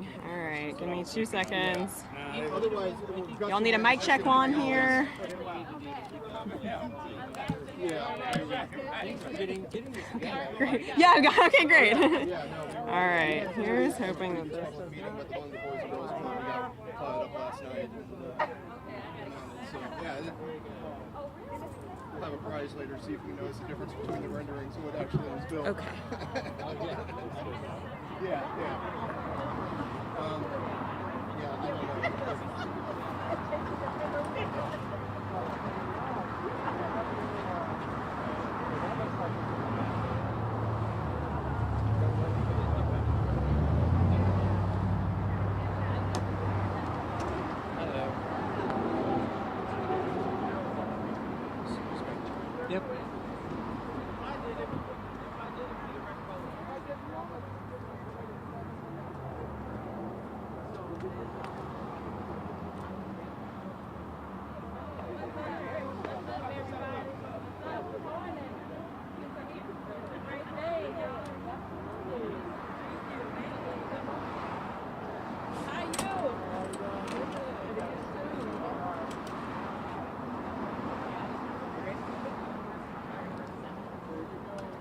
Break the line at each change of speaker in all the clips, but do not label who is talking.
happening. All right, give me 2 seconds. Y'all need a mic check on here. Great. Yeah, okay, great. All right, here's hoping that this does
We'll have a prize later, see if we notice the difference between the renderings and what actually was built.
Okay.
Yeah. I don't
Yep.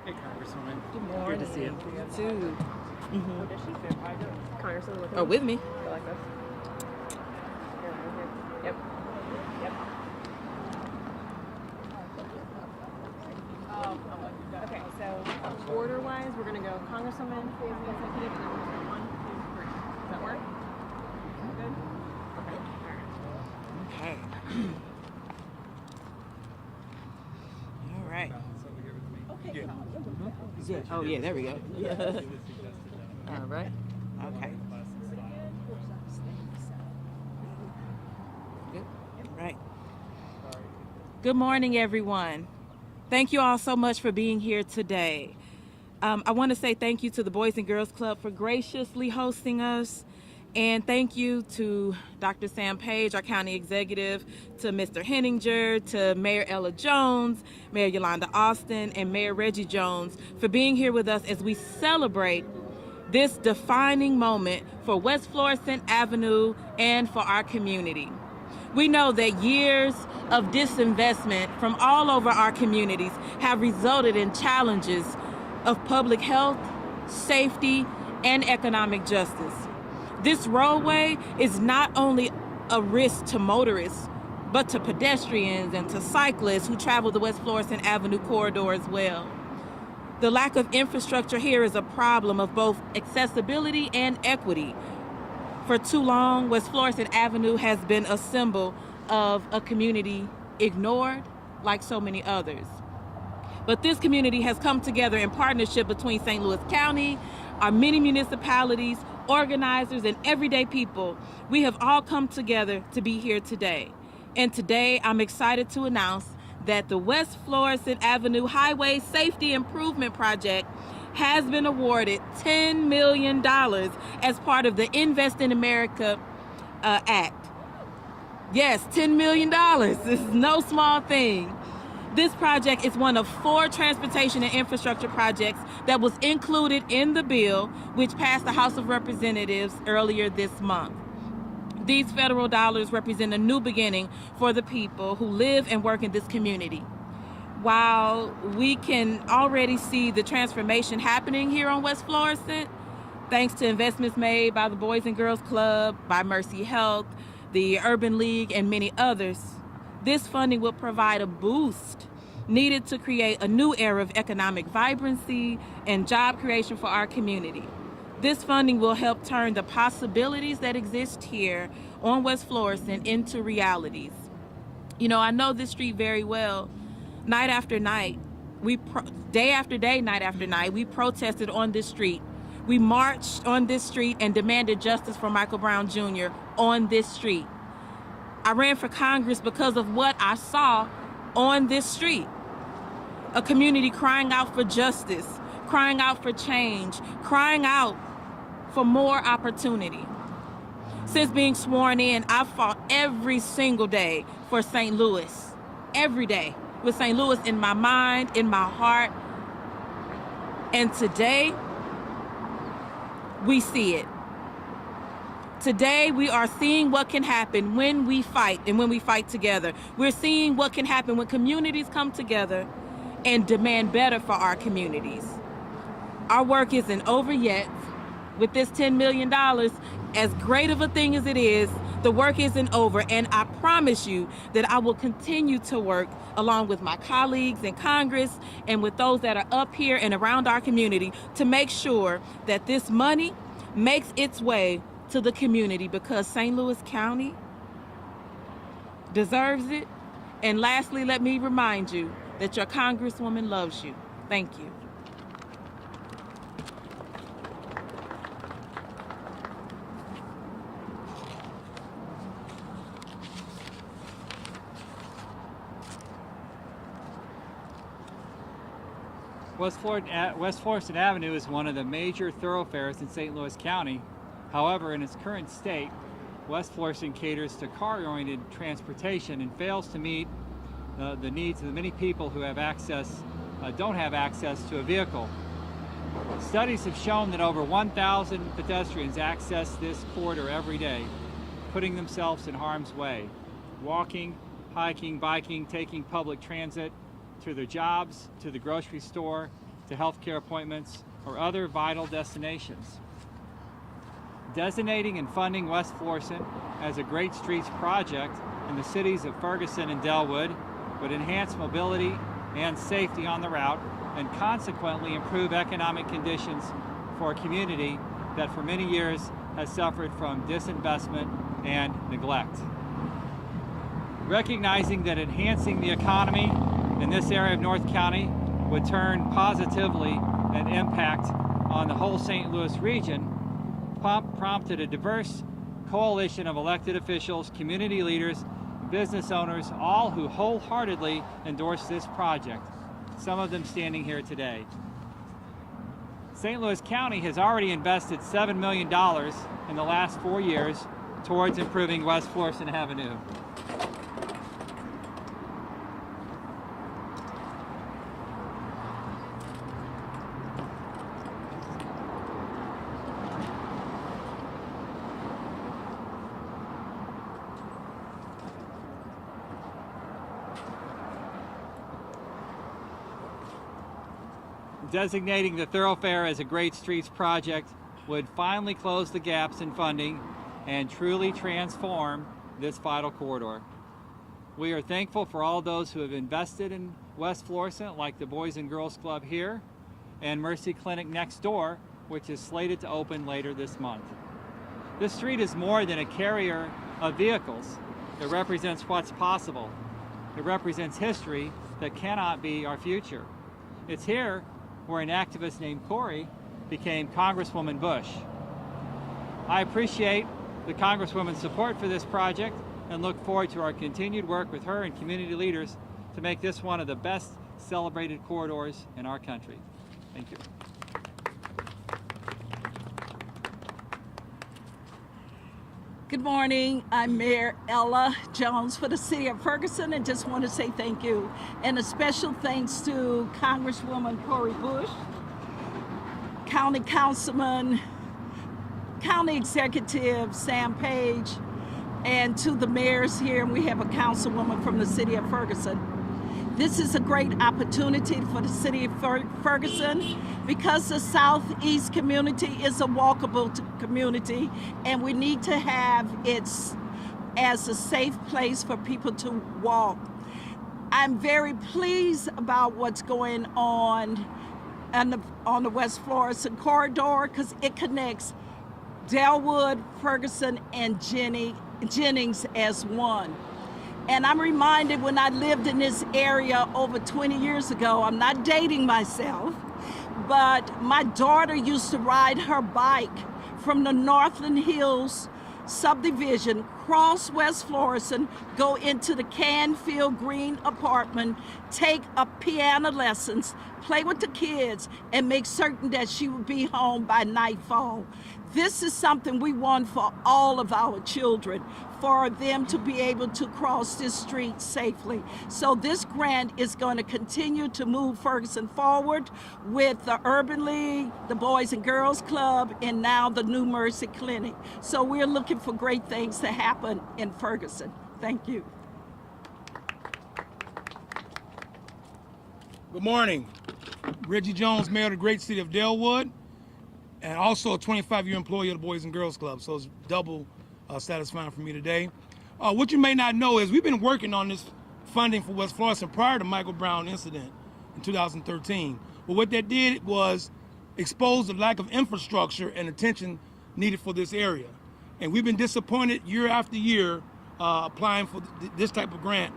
Hey, Congresswoman.
Good morning.
Good to see you.
Too. Congresswoman,
Oh, with me?
Go like this. Yep. Okay, so order-wise, we're gonna go Congresswoman, Executive, and then we're gonna go 1, 2, 3. Does that work? Good. Okay.
All right.
Okay.
Yeah. Oh, yeah, there we go. All right. Okay. Good. Right. Good morning, everyone. Thank you all so much for being here today. I want to say thank you to the Boys and Girls Club for graciously hosting us. And thank you to Dr. Sam Page, our county executive, to Mr. Henninger, to Mayor Ella Jones, Mayor Yolanda Austin, and Mayor Reggie Jones for being here with us as we celebrate this defining moment for West Florissant Avenue and for our community. We know that years of disinvestment from all over our communities have resulted in challenges of public health, safety, and economic justice. This roadway is not only a risk to motorists, but to pedestrians and to cyclists who travel the West Florissant Avenue corridor as well. The lack of infrastructure here is a problem of both accessibility and equity. For too long, West Florissant Avenue has been a symbol of a community ignored like so many others. But this community has come together in partnership between St. Louis County, our many municipalities, organizers, and everyday people. We have all come together to be here today. And today I'm excited to announce that the West Florissant Avenue Highway Safety Improvement Project has been awarded $10 million as part of the Invest in America Act. Yes, $10 million. This is no small thing. This project is one of 4 transportation and infrastructure projects that was included in the bill, which passed the House of Representatives earlier this month. These federal dollars represent a new beginning for the people who live and work in this community. While we can already see the transformation happening here on West Florissant, thanks to investments made by the Boys and Girls Club, by Mercy Health, the Urban League, and many others, this funding will provide a boost needed to create a new era of economic vibrancy and job creation for our community. This funding will help turn the possibilities that exist here on West Florissant into realities. You know, I know this street very well. Night after night, day after day, night after night, we protested on this street. We marched on this street and demanded justice for Michael Brown Jr. on this street. I ran for Congress because of what I saw on this street. A community crying out for justice, crying out for change, crying out for more opportunity. Since being sworn in, I've fought every single day for St. Louis, every day, with St. Louis in my mind, in my heart. And today, we see it. Today, we are seeing what can happen when we fight and when we fight together. We're seeing what can happen when communities come together and demand better for our communities. Our work isn't over yet. With this $10 million, as great of a thing as it is, the work isn't over, and I promise you that I will continue to work along with my colleagues in Congress and with those that are up here and around our community to make sure that this money makes its way to the community, because St. Louis County deserves it. And lastly, let me remind you that your Congresswoman loves you. Thank you.
West Florissant Avenue is one of the major thoroughfares in St. Louis County. However, in its current state, West Florissant caters to car-oriented transportation and fails to meet the needs of the many people who don't have access to a vehicle. Studies have shown that over 1,000 pedestrians access this corridor every day, putting themselves in harm's way, walking, hiking, biking, taking public transit to their jobs, to the grocery store, to healthcare appointments, or other vital destinations. Designating and funding West Florissant as a Great Streets project in the cities of Ferguson and Delwood would enhance mobility and safety on the route, and consequently improve economic conditions for a community that for many years has suffered from disinvestment and neglect. Recognizing that enhancing the economy in this area of North County would turn positively an impact on the whole St. Louis region, prompted a diverse coalition of elected officials, community leaders, business owners, all who wholeheartedly endorsed this project, some of them standing here today. St. Louis County has already invested $7 million in the last 4 years towards improving West Florissant Avenue. Designating the thoroughfare as a Great Streets project would finally close the gaps in funding and truly transform this vital corridor. We are thankful for all those who have invested in West Florissant, like the Boys and Girls Club here and Mercy Clinic next door, which is slated to open later this month. This street is more than a carrier of vehicles. It represents what's possible. It represents history that cannot be our future. It's here where an activist named Cori became Congresswoman Bush. I appreciate the Congresswoman's support for this project and look forward to our continued work with her and community leaders to make this one of the best celebrated corridors in our country. Thank you.
Good morning. I'm Mayor Ella Jones for the City of Ferguson, and just want to say thank you. And a special thanks to Congresswoman Cori Bush, County Councilman, County Executive Sam Page, and to the mayors here. And we have a councilwoman from the City of Ferguson. This is a great opportunity for the City of Ferguson because the Southeast community is a walkable community, and we need to have it as a safe place for people to walk. I'm very pleased about what's going on the West Florissant corridor because it connects Delwood, Ferguson, and Jennings as one. And I'm reminded when I lived in this area over 20 years ago, I'm not dating myself, but my daughter used to ride her bike from the Northland Hills subdivision, cross West Florissant, go into the Canfield Green apartment, take a piano lessons, play with the kids, and make certain that she will be home by nightfall. This is something we want for all of our children, for them to be able to cross this street safely. So this grant is going to continue to move Ferguson forward with the Urban League, the Boys and Girls Club, and now the New Mercy Clinic. So we're looking for great things to happen in Ferguson. Thank you.
Good morning. Reggie Jones, Mayor of the great city of Delwood, and also a 25-year employee of the Boys and Girls Club, so it's double satisfying for me today. What you may not know is we've been working on this funding for West Florissant prior to Michael Brown incident in 2013. But what that did was expose the lack of infrastructure and attention needed for this area. And we've been disappointed year after year applying for this type of grant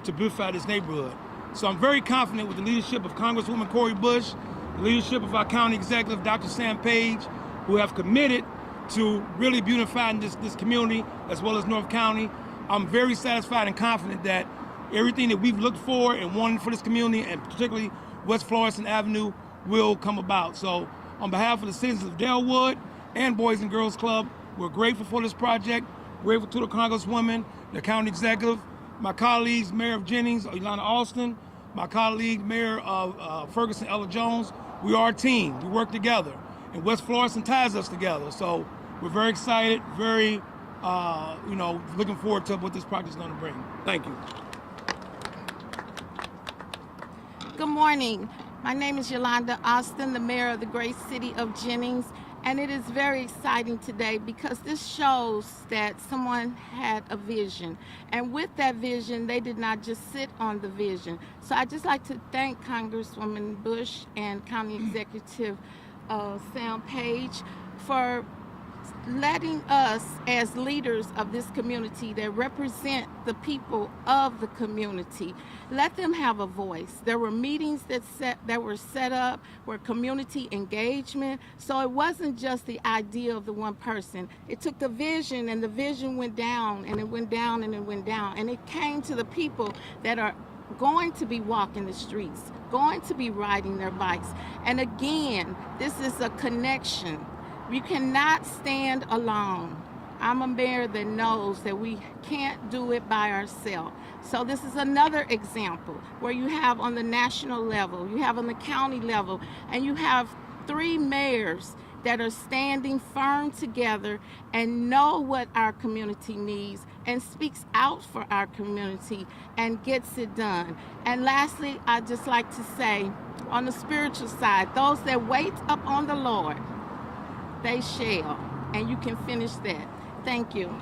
to beautify this neighborhood. So I'm very confident with the leadership of Congresswoman Cori Bush, the leadership of our county executive, Dr. Sam Page, who have committed to really beautifying this community as well as North County. I'm very satisfied and confident that everything that we've looked for and wanted for this community, and particularly West Florissant Avenue, will come about. So on behalf of the citizens of Delwood and Boys and Girls Club, we're grateful for this project, grateful to the Congresswoman, the county executive, my colleagues, Mayor of Jennings, Ilana Alston, my colleague, Mayor of Ferguson, Ella Jones. We are a team, we work together, and West Florissant ties us together. So we're very excited, very, looking forward to what this project is going to bring. Thank you.
Good morning. My name is Yolanda Austin, the mayor of the great city of Jennings, and it is very exciting today because this shows that someone had a vision, and with that vision, they did not just sit on the vision. So I'd just like to thank Congresswoman Bush and County Executive Sam Page for letting us, as leaders of this community that represent the people of the community, let them have a voice. There were meetings that were set up, were community engagement. So it wasn't just the idea of the one person. It took the vision, and the vision went down, and it went down, and it went down. And it came to the people that are going to be walking the streets, going to be riding their bikes. And again, this is a connection. You cannot stand alone. I'm a mayor that knows that we can't do it by ourselves. So this is another example where you have on the national level, you have on the county level, and you have 3 mayors that are standing firm together and know what our community needs and speaks out for our community and gets it done. And lastly, I'd just like to say, on the spiritual side, those that wait up on the Lord, they shall, and you can finish that. Thank you.
Now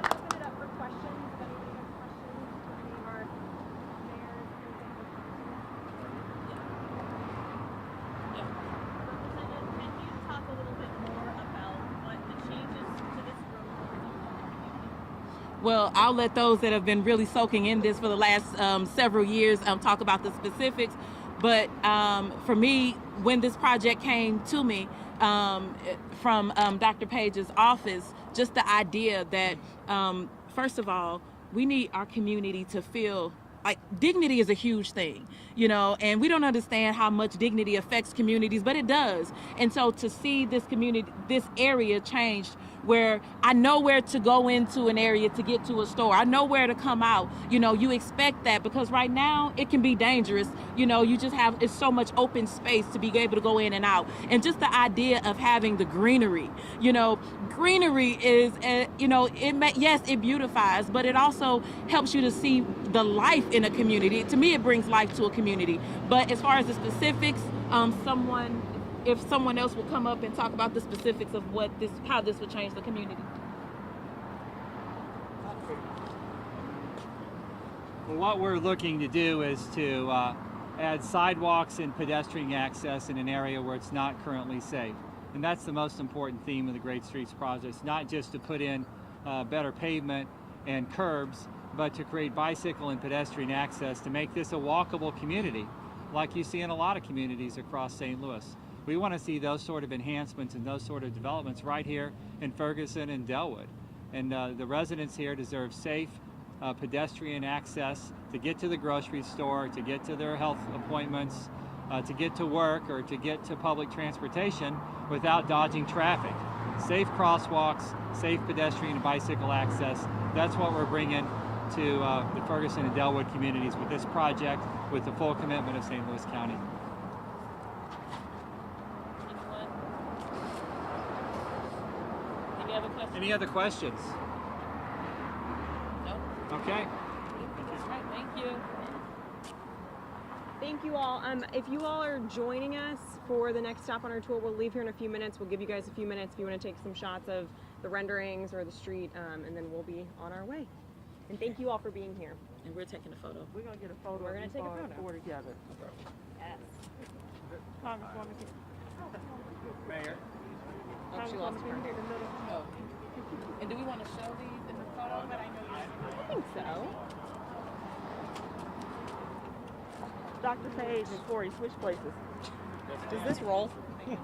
open it up for questions. If anybody has questions for any of our mayors, Representative, can you talk a little bit more about what the changes to this road will do for the community?
Well, I'll let those that have been really soaking in this for the last several years talk about the specifics. But for me, when this project came to me from Dr. Page's office, just the idea that, first of all, we need our community to feel like dignity is a huge thing, and we don't understand how much dignity affects communities, but it does. And so to see this community, this area changed, where I know where to go into an area to get to a store. I know where to come out. You expect that, because right now it can be dangerous. You just have, it's so much open space to be able to go in and out. And just the idea of having the greenery, greenery is, yes, it beautifies, but it also helps you to see the life in a community. To me, it brings life to a community. But as far as the specifics, if someone else will come up and talk about the specifics of how this would change the community.
Well, what we're looking to do is to add sidewalks and pedestrian access in an area where it's not currently safe. And that's the most important theme of the Great Streets Project. It's not just to put in better pavement and curbs, but to create bicycle and pedestrian access to make this a walkable community, like you see in a lot of communities across St. Louis. We want to see those sort of enhancements and those sort of developments right here in Ferguson and Delwood. And the residents here deserve safe pedestrian access to get to the grocery store, to get to their health appointments, to get to work, or to get to public transportation without dodging traffic. Safe crosswalks, safe pedestrian and bicycle access, that's what we're bringing to the Ferguson and Delwood communities with this project, with the full commitment of St. Louis County.
Any other questions?
Any other questions?
No.
Okay.
All right, thank you.
Thank you all. If you all are joining us for the next stop on our tour, we'll leave here in a few minutes. We'll give you guys a few minutes if you want to take some shots of the renderings or the street, and then we'll be on our way. And thank you all for being here.
And we're taking a photo.
We're gonna get a photo.
We're gonna take a photo.
Four together.
Yes.
Congresswoman.
Mayor.
Oh, she lost her. Oh. And do we want to show these in the photo? But I know you're.
I think so.
Dr. Page and Corey, switch places.
Does this roll?